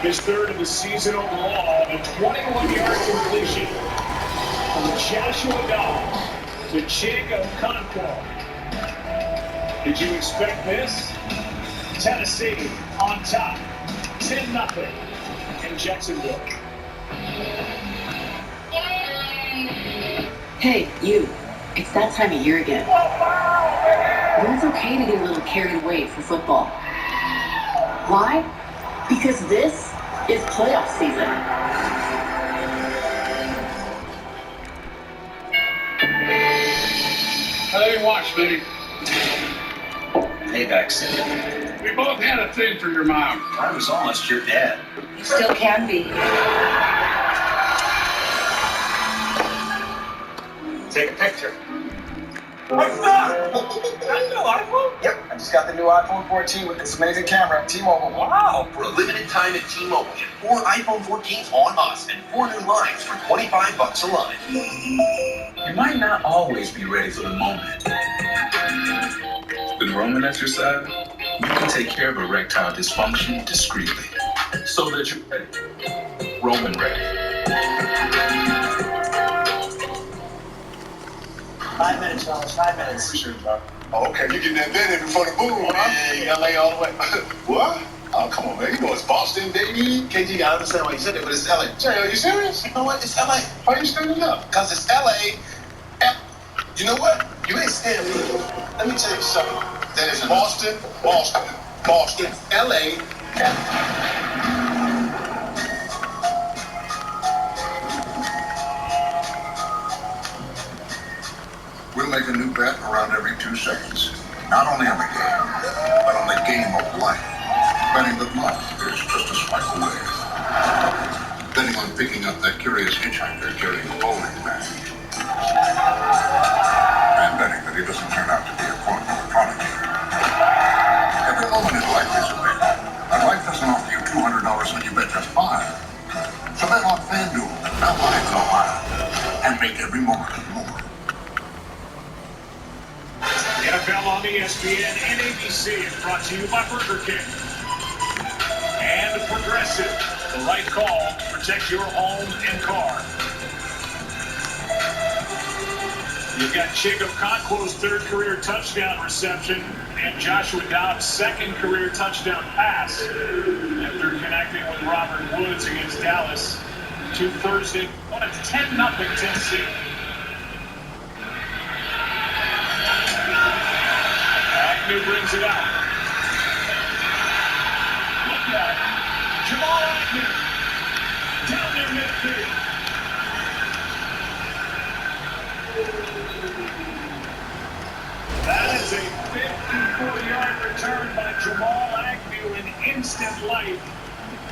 [SPEAKER 2] His 3rd of the season overall, a 21-yard completion from Joshua Dobbs to Chig Okonkwo. Did you expect this? Tennessee on top, 10-0 in Jacksonville.
[SPEAKER 14] Hey, you. It's that time of year again. But it's okay to get a little carried away for football. Why? Because this is playoff season.
[SPEAKER 1] How do you watch, Vinny?
[SPEAKER 23] Payback City.
[SPEAKER 1] We both had a thing for your mom.
[SPEAKER 23] I was almost your dad.
[SPEAKER 14] You still can be.
[SPEAKER 23] Take a picture.
[SPEAKER 21] What's up? That's no iPhone? Yep, I just got the new iPhone 14 with this amazing camera at T-Mobile. Wow.
[SPEAKER 3] For a limited time at T-Mobile, get 4 iPhone 14s on us and 4 new lines for $25 a line.
[SPEAKER 7] You might not always be ready for the moment. With Roman at your side, you can take care of erectile dysfunction discreetly, so that you're ready. Roman ready.
[SPEAKER 21] 5 minutes, fellas. 5 minutes.
[SPEAKER 4] Sure, bro. Oh, okay, you getting that bed in before the boom, huh? Yeah, LA all the way. What? Oh, come on, man. You know it's Boston, baby.
[SPEAKER 3] KG, I understand why you said it, but it's LA.
[SPEAKER 4] Jay, are you serious?
[SPEAKER 3] You know what? It's LA.
[SPEAKER 4] Why are you standing up?
[SPEAKER 3] Because it's LA. You know what? You ain't scared me.
[SPEAKER 4] Let me tell you something. That is Boston, Boston, Boston.
[SPEAKER 3] It's LA.
[SPEAKER 8] We'll make a new bet around every 2 seconds. Not only on the game, but on the game of life. Betting that life is just a swipe away. Betting on picking up that curious hitchhiker carrying a bowling bag. And betting that he doesn't turn out to be a quote-unquote prodigy. Every moment in life is a bet. And life doesn't offer you $200 when you bet just 5. So bet on FanDuel, now live in Ohio, and make every moment more.
[SPEAKER 2] NFL on ESPN and ABC is brought to you by Burger King. And Progressive, the right call, protect your home and car. You've got Jacob Conquo's 3rd career touchdown reception and Joshua Dobbs' 2nd career touchdown pass after connecting with Robert Woods against Dallas 2 Thursday. Well, it's 10-0 Tennessee. Agnew brings it out. Look at it. Jamal Agnew down near midfield. That is a 54-yard return by Jamal Agnew in instant life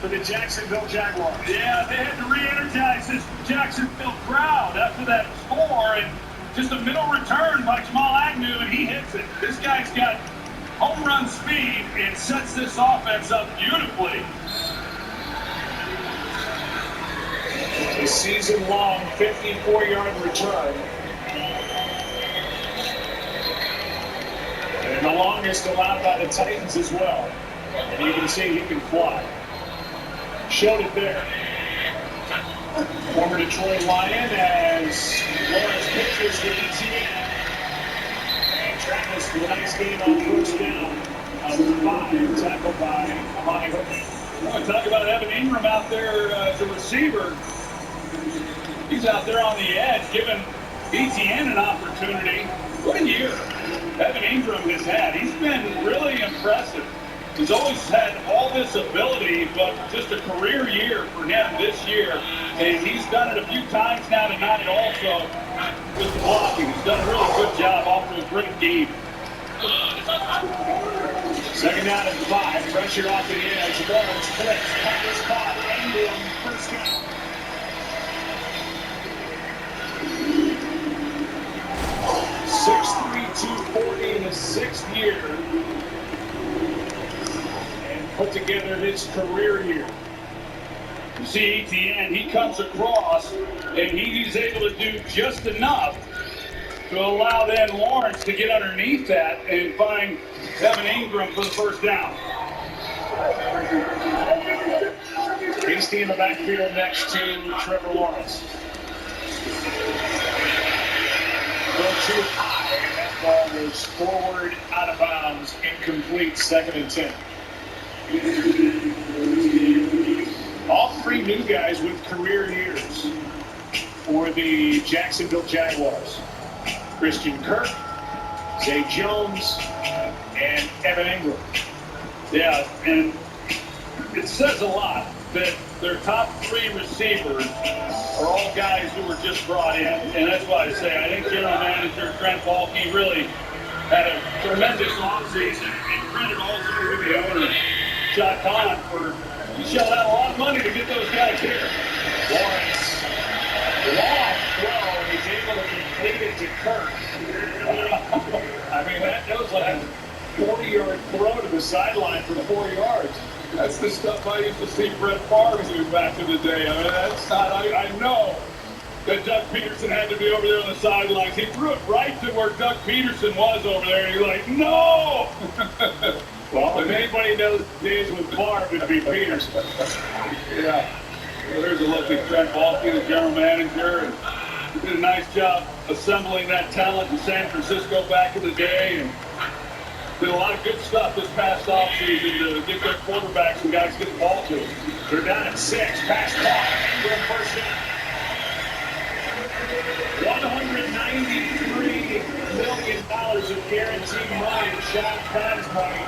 [SPEAKER 2] for the Jacksonville Jaguars. Yeah, they had to re-energize this Jacksonville crowd after that score, and just a middle return by Jamal Agnew, and he hits it. This guy's got home run speed and sets this offense up beautifully. A season-long 54-yard return. And the longest allowed by the Titans as well. And you can see he can fly. Showed it there. Former Detroit Lion as Lawrence pitches to ETN. And Travis with a nice game on first down. 5, tackled by Amani Hooker. I want to talk about Evan Ingram out there as a receiver. He's out there on the edge, giving ETN an opportunity. What a year Evan Ingram has had. He's been really impressive. He's always had all this ability, but just a career year for him this year. And he's done it a few times now tonight also with the blocking. He's done a really good job off of a great game. 2nd down and 5. Pressure off the edge. Lawrence flips. Pass caught. Ingram first down. 6'3", 240 in his 6th year. Put together his career year. You see ETN, he comes across, and he's able to do just enough to allow then Lawrence to get underneath that and find Evan Ingram for the first down. Hasty in the backfield next to Trevor Lawrence. Go too high, and that ball goes forward, out of bounds, incomplete, 2nd and 10. All 3 new guys with career years for the Jacksonville Jaguars. Christian Kirk, Zay Jones, and Evan Ingram. Yeah, and it says a lot that their top 3 receivers are all guys who were just brought in. And that's why I say I think General Manager Trent Baalke really had a tremendous offseason, and credit also to the owner, Shot Khan, for he shelled out a lot of money to get those guys here. Lawrence, long throw, and he's able to completed to Kirk. I mean, that was like a 40-yard throw to the sideline for 4 yards. That's the stuff I used to see Brett Favre do back in the day. I mean, that's not, I know that Doug Peterson had to be over there on the sidelines. He threw it right to where Doug Peterson was over there, and he's like, no! Well, if anybody knows days with Favre, it'd be Peterson. Yeah. Well, there's a look at Trent Baalke, the general manager, and he did a nice job assembling that talent in San Francisco back in the day, and did a lot of good stuff this past offseason to get their quarterbacks and guys get the ball to them. They're down at 6. Pass clock for a first down. $193 million of guaranteed money in Sean Penn's money.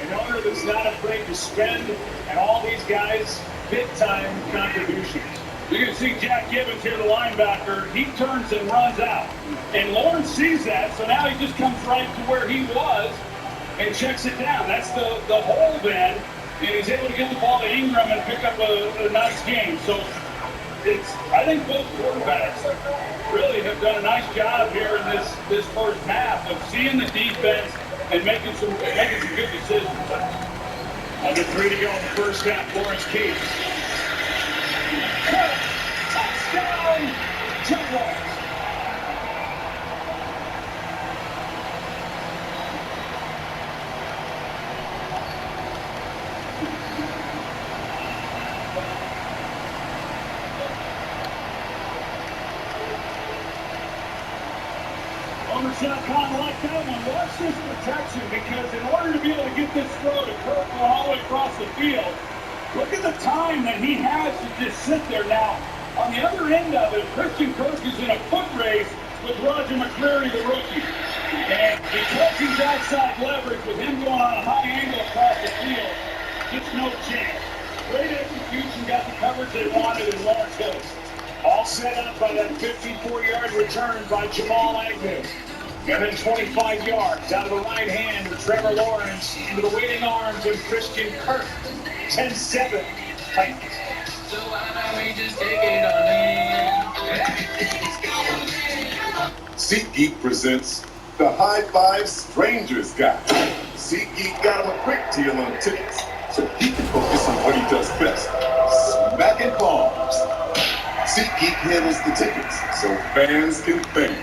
[SPEAKER 2] An owner that's not afraid to spend, and all these guys big-time contributions. You can see Jack Gibbons here, the linebacker. He turns and runs out. And Lawrence sees that, so now he just comes right to where he was and checks it down. That's the hole then, and he's able to get the ball to Ingram and pick up a nice game. So I think both quarterbacks really have done a nice job here in this first half of seeing the defense and making some good decisions. Under 3 to go in the first half, Lawrence Keith. Touchdown, Jaguars. Shot kind of like that one. Watch this protection, because in order to be able to get this throw to Kirk going all the way across the field, look at the time that he has to just sit there. Now, on the other end of it, Christian Kirk is in a foot race with Roger McCreary, the rookie. And because he's outside leverage with him going on a high angle across the field, just no chance. Great execution, got the coverage they wanted in Lawrence Hills. All set up by that 54-yard return by Jamal Agnew. And then 25 yards out of the right hand of Trevor Lawrence into the waiting arms of Christian Kirk. 10-7 Titans. So why don't we just take it on in?
[SPEAKER 13] SeatGeek presents the High Five Strangers Guide. SeatGeek got him a quick deal on tickets, so he can focus on what he does best, smacking palms. SeatGeek handles the tickets, so fans can think.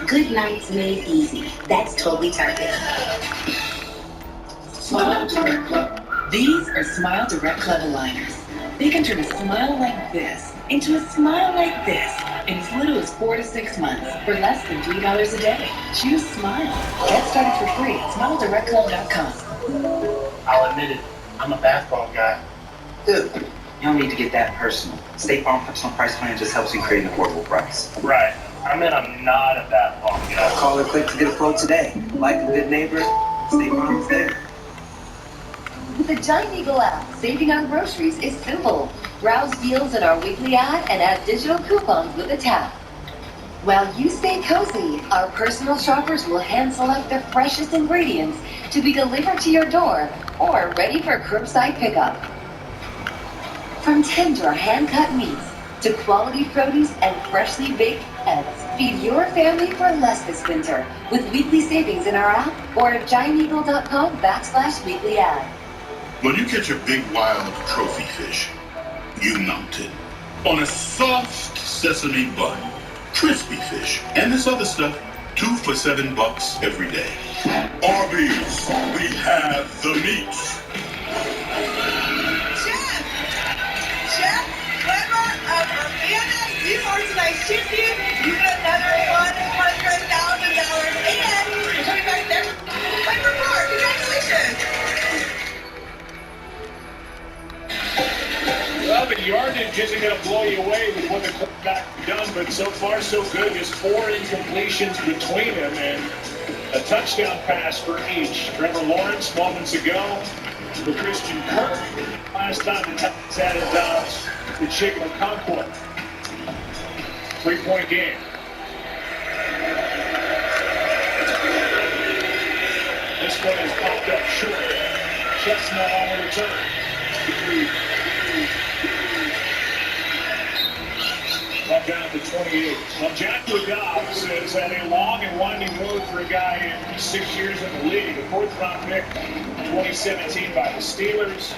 [SPEAKER 14] Good nights made easy. That's totally Target. Smile Direct Club. These are Smile Direct Club aligners. They can turn a smile like this into a smile like this in as little as 4 to 6 months for less than $3 a day. Choose Smile. Get started for free at SmileDirectClub.com.
[SPEAKER 15] I'll admit it, I'm a basketball guy.
[SPEAKER 17] Dude, you don't need to get that personal. State Farm Personal Price Plan just helps you create an affordable price.
[SPEAKER 2] Right. I mean, I'm not a basketball guy.
[SPEAKER 17] Call it quick to get a quote today. Like a good neighbor, State Farm is there.
[SPEAKER 12] With the Giant Eagle app, saving on groceries is simple. Browse deals in our weekly ad and add digital coupons with a tap. While you stay cozy, our personal shoppers will hand select the freshest ingredients to be delivered to your door or ready for curbside pickup. From tender hand-cut meats to quality produce and freshly baked eggs, feed your family for less this winter with weekly savings in our app or at gianteagle.com/weekly ad.
[SPEAKER 4] When you catch a big wild trophy fish, you mount it on a soft sesame bun, crispy fish, and this other stuff, 2 for $7 every day. Arby's, we have the meats.
[SPEAKER 16] Chef, flavor of Urbana Seaforth Nice Chicken. You get another $100,000 and 25 cents. Flavor more. Congratulations.
[SPEAKER 2] Well, the yardage isn't going to blow you away with what the quarterback has done, but so far so good. Just 4 incompletions between them and a touchdown pass for each. Trevor Lawrence moments ago for Christian Kirk. Last time the Titans had it with Chigma Concord. 3-point game. this one is popped up short. Chestnut on the return. Back down at the 28. Well, Joshua Dobbs has had a long and winding road for a guy in 6 years in the league. A fourth-round pick in 2017 by the Steelers.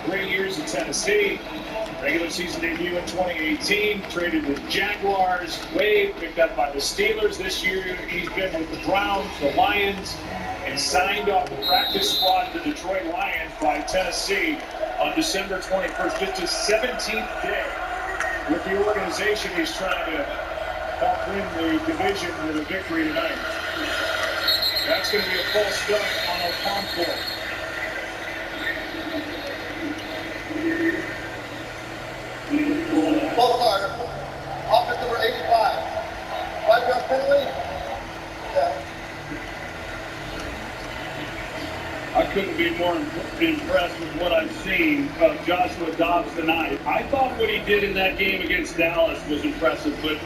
[SPEAKER 2] Great years in Tennessee. Regular season debut in 2018. Traded with Jaguars. Waived, picked up by the Steelers this year. He's been with the Browns, the Lions, and signed off the practice squad of the Detroit Lions by Tennessee on December 21st. Just his 17th day with the organization. He's trying to help win the division with a victory tonight. That's going to be a false start on Okonkwo.
[SPEAKER 9] Full starter. Offense number 85. 5-yard penalty. Yeah.
[SPEAKER 2] I couldn't be more impressed with what I've seen of Joshua Dobbs tonight. I thought what he did in that game against Dallas was impressive, but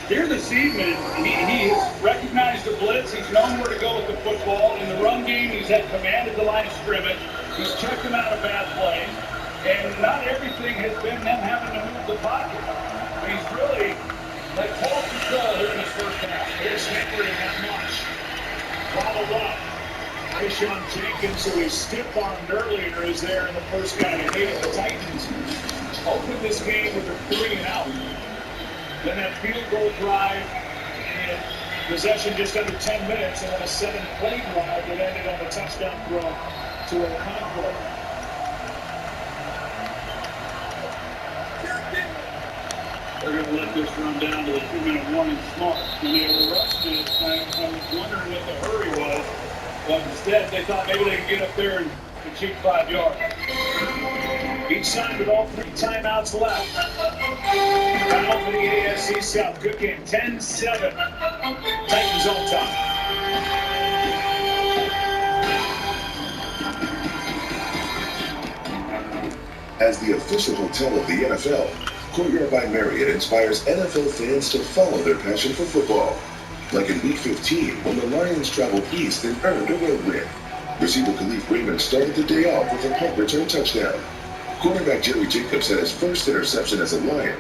[SPEAKER 2] here this evening, he has recognized the blitz. He's known where to go with the football. In the run game, he's had command of the line of scrimmage. He's checked him out of bad plays. And not everything has been them having to move the pocket. He's really like full control here in his first half. Here's Henry and that much. Followed up. Rashawn Jenkins, who was stiff-armed earlier, is there in the first guy to hit the Titans. Opened this game with a 3-and-out. Then that field goal drive and possession just under 10 minutes, and then a 7-play drive that ended on a touchdown throw to Okonkwo. They're going to let this run down to the 2-minute warning smart. When they were rushed it, I was wondering what the hurry was. But instead, they thought maybe they could get up there and achieve 5 yards. Each side with all 3 timeouts left. Final for the AFC South. Good game. 10-7. Titans on top.
[SPEAKER 5] As the official hotel of the NFL, Courtyard by Marriott inspires NFL fans to follow their passion for football. Like in Week 15, when the Lions traveled east and earned a road win. Receiver Khalif Raymond started the day off with a punt return touchdown. Quarterback Jerry Jacobs had his first interception as a Lion.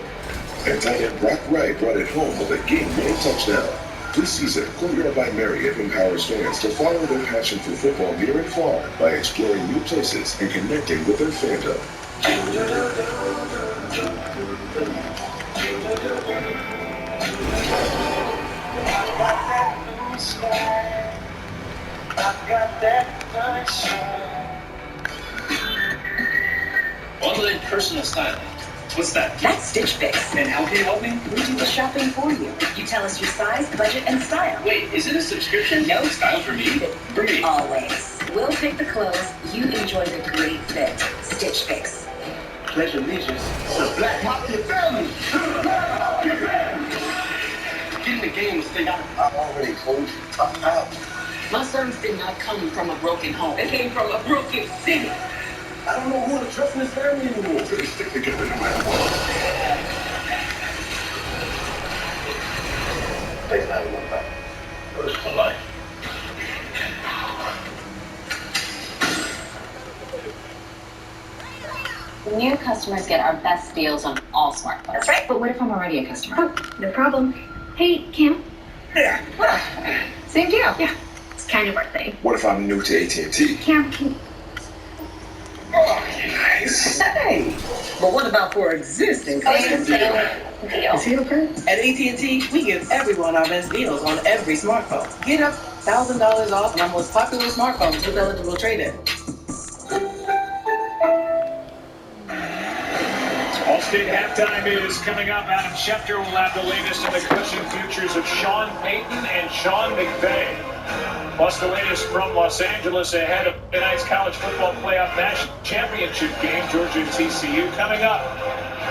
[SPEAKER 5] And tight end Brock Wright brought it home with a game-winning touchdown. This season, Courtyard by Marriott empowers fans to follow their passion for football near and far by exploring new places and connecting with their fandom.
[SPEAKER 23] Online personal styling. What's that?
[SPEAKER 14] That's Stitch Fix.
[SPEAKER 23] And how can you help me?
[SPEAKER 14] We do the shopping for you. You tell us your size, budget, and style.
[SPEAKER 23] Wait, is it a subscription?
[SPEAKER 14] No.
[SPEAKER 23] Style for me? For me.
[SPEAKER 14] Always. We'll pick the clothes. You enjoy the great fit. Stitch Fix.
[SPEAKER 23] Pledge allegiance to Black Mafia family. Black Mafia family. Get in the game and stay out.
[SPEAKER 9] I already told you. Tough out.
[SPEAKER 14] My sons did not come from a broken home. They came from a broken city.
[SPEAKER 9] I don't know who to trust in this family anymore.
[SPEAKER 8] We're gonna stick together no matter what.
[SPEAKER 9] Take that one back.
[SPEAKER 23] First for life.
[SPEAKER 6] New customers get our best deals on all smartphones.
[SPEAKER 14] That's right. But what if I'm already a customer?
[SPEAKER 6] Oh, no problem. Hey, Kim.
[SPEAKER 9] Yeah.
[SPEAKER 6] Well, same deal. Yeah. It's kind of our thing.
[SPEAKER 9] What if I'm new to AT&T?
[SPEAKER 6] Cam, can...
[SPEAKER 9] Oh, nice.
[SPEAKER 14] Hey. But what about for existing customers?
[SPEAKER 6] Deal.
[SPEAKER 14] Is he okay? At AT&T, we give everyone our best deals on every smartphone. Get up $1,000 off on our most popular smartphones with eligible trade-in.
[SPEAKER 2] All-State halftime is coming up. Adam Schefter will have the latest in the crushing futures of Sean Payton and Sean McVay. Plus the latest from Los Angeles ahead of tonight's college football playoff national championship game. Georgia and TCU coming up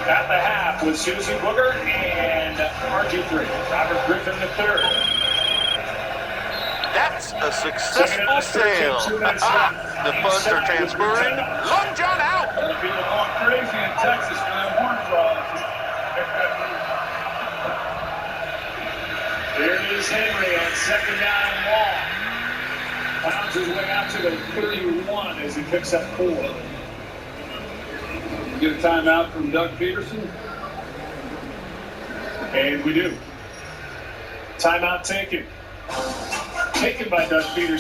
[SPEAKER 2] at the half with Susie Booger and RG3. Robert Griffin III.
[SPEAKER 20] That's a successful sale. The funds are transferring. Long John out.
[SPEAKER 2] People going crazy in Texas for them horn frogs. There it is, Henry on second down and long. Clowns works his way out to the 31 as he picks up 4.
[SPEAKER 1] Get a timeout from Doug Peterson.
[SPEAKER 2] And we do. Timeout taken. Taken by Doug Peterson.